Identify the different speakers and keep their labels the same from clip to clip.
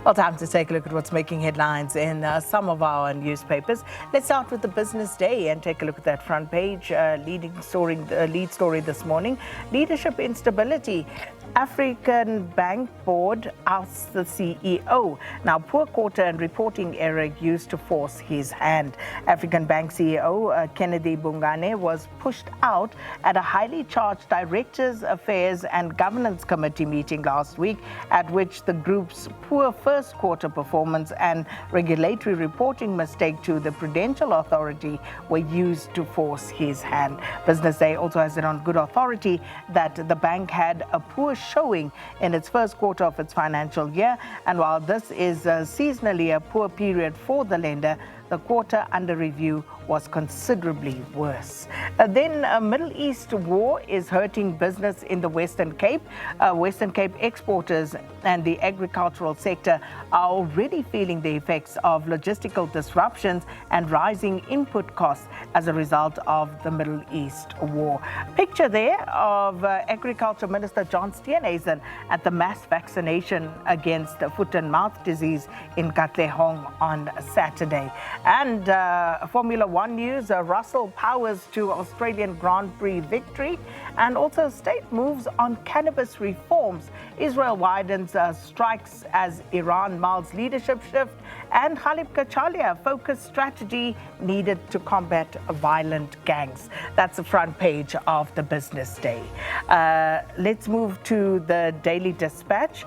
Speaker 1: Well, time to take a look at what's making headlines in some of our newspapers. Let's start with the Business Day and take a look at that front page. Lead story this morning: leadership instability. African Bank Board ousts the CEO. Now, poor quarter and reporting error used to force his hand. African Bank CEO Kennedy Bungane was pushed out at a highly charged Directors' Affairs and Governance Committee meeting last week, at which the group's poor first quarter performance and regulatory reporting mistake to the Prudential Authority were used to force his hand. Business Day also has it on good authority that the bank had a poor showing in its first quarter of its financial year, and while this is seasonally a poor period for the lender, the quarter under review was considerably worse. Then a Middle East war is hurting business in the Western Cape. Western Cape exporters and the agricultural sector are already feeling the effects of logistical disruptions and rising input costs as a result of the Middle East war. Picture there of Agriculture Minister John Steenhuisen at the mass vaccination against foot and mouth disease in Katlehong on Saturday. And Formula One news, Russell Powers to Australian Grand Prix victory, and also state moves on cannabis reforms. Israel widens strikes as Iran mouths leadership shift, and Khalid Kachalia focused strategy needed to combat violent gangs. That's the front page of the Business Day. Let's move to the Daily Dispatch.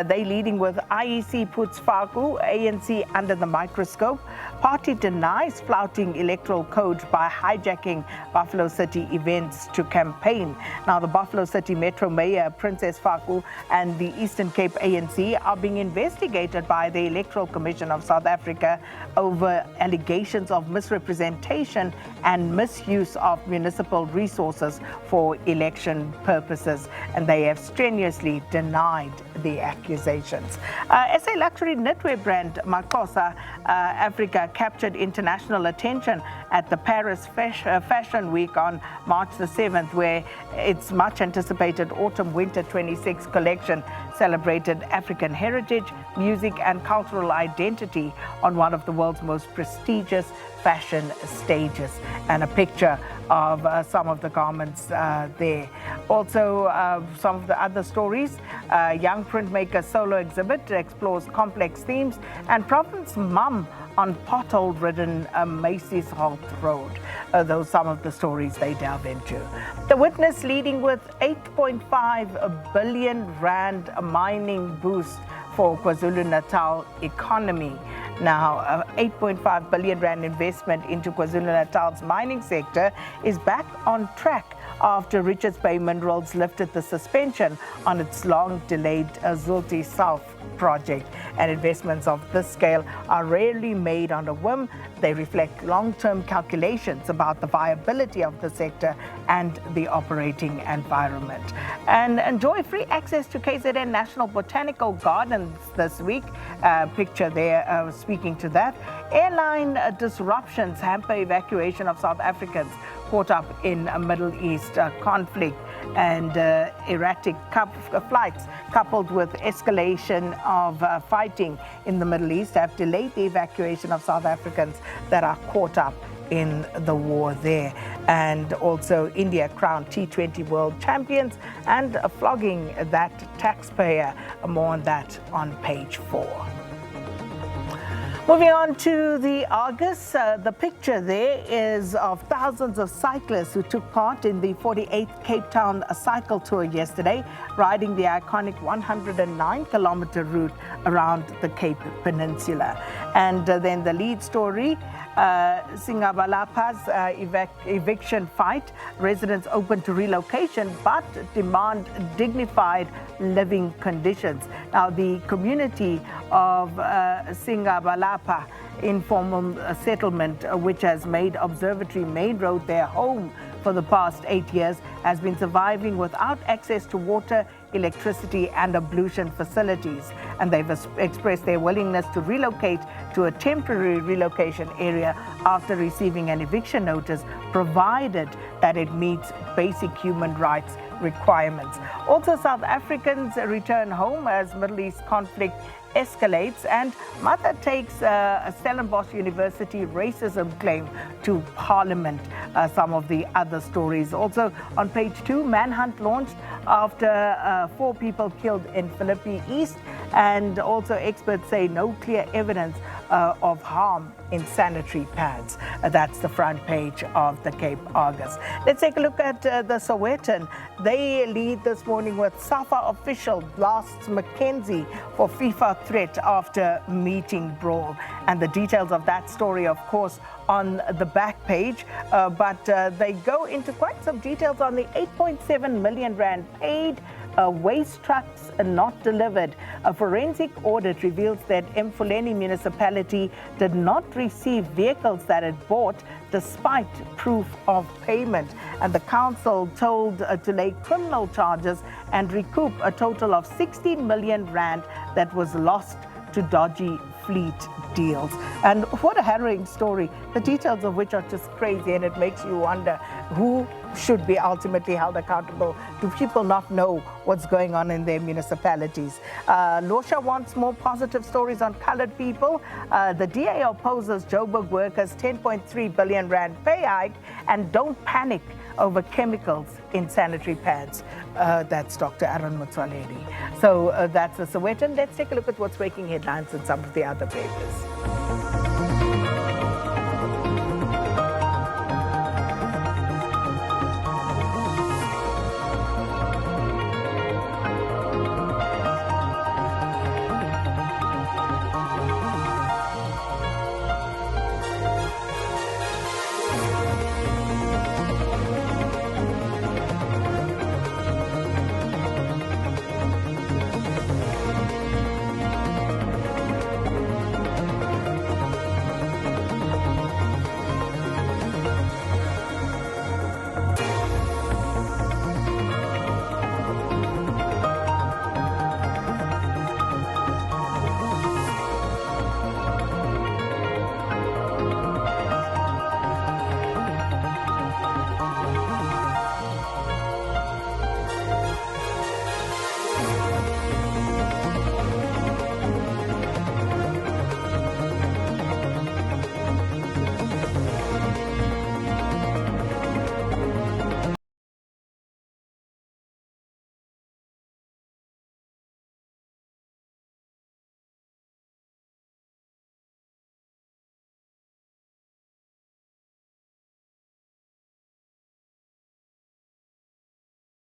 Speaker 1: They leading with IEC puts FACU, ANC under the microscope. Party denies flouting electoral code by hijacking Buffalo City events to campaign. Now, the Buffalo City Metro Mayor, Princess Faku, and the Eastern Cape ANC are being investigated by the Electoral Commission of South Africa over allegations of misrepresentation and misuse of municipal resources for election purposes, and they have strenuously denied the accusations. SA luxury knitwear brand Makosa Africa captured international attention at the Paris Fashion Week on March the 7th, where its much anticipated Autumn-Winter 26 collection celebrated African heritage, music and cultural identity on one of the world's most prestigious fashion stages, and a picture of some of the garments there. Also, some of the other stories: young printmaker solo exhibit explores complex themes, and Province Mum on pothole-ridden Macy's Holt Road. Those are some of the stories they delve into. The Witness leading with 8.5 billion rand mining boost for KwaZulu-Natal economy. Now, 8.5 billion rand investment into KwaZulu-Natal's mining sector is back on track after Richards Bay Minerals lifted the suspension on its long-delayed Zulti South project. And investments of this scale are rarely made on a whim. They reflect long-term calculations about the viability of the sector and the operating environment. And enjoy free access to KZN National Botanical Gardens this week. Picture there speaking to that. Airline disruptions hamper evacuation of South Africans caught up in a Middle East conflict, and erratic flights coupled with escalation of fighting in the Middle East have delayed the evacuation of South Africans that are caught up in the war there. And also India crowned T20 World Champions and flogging that taxpayer. More on that on page 4. Moving on to the Argus, the picture there is of thousands of cyclists who took part in the 48th Cape Town Cycle Tour yesterday, riding the iconic 109-kilometer route around the Cape Peninsula. And then the lead story, Singabalapa's eviction fight. Residents open to relocation but demand dignified living conditions. Now, the community of Singabalapa informal settlement, which has made Observatory Main Road their home for the past 8 years, has been surviving without access to water, electricity and ablution facilities. And they've expressed their willingness to relocate to a temporary relocation area after receiving an eviction notice, provided that it meets basic human rights requirements. Also, South Africans return home as Middle East conflict escalates, and mother takes a Stellenbosch University racism claim to Parliament. Some of the other stories. Also on page 2, manhunt launched after 4 people killed in Philippi East, and also experts say no clear evidence of harm in sanitary pads. That's the front page of the Cape Argus. Let's take a look at the Sowetan. They lead this morning with SAFA official blasts Mackenzie for FIFA threat after meeting brawl. And the details of that story, of course, on the back page. But they go into quite some details on the 8.7 million rand paid waste trucks not delivered. A forensic audit reveals that Mfuleni municipality did not receive vehicles that it bought despite proof of payment. And the council told to lay criminal charges and recoup a total of 16 million rand that was lost to dodgy fleet deals. And what a harrowing story, the details of which are just crazy, and it makes you wonder who should be ultimately held accountable. Do people not know what's going on in their municipalities? Losha wants more positive stories on colored people. The DA opposes Joburg workers' 10.3 billion rand pay hike, and don't panic over chemicals in sanitary pads. That's Dr. Aaron Motsoaledi. So that's the Sowetan. Let's take a look at what's making headlines in some of the other papers.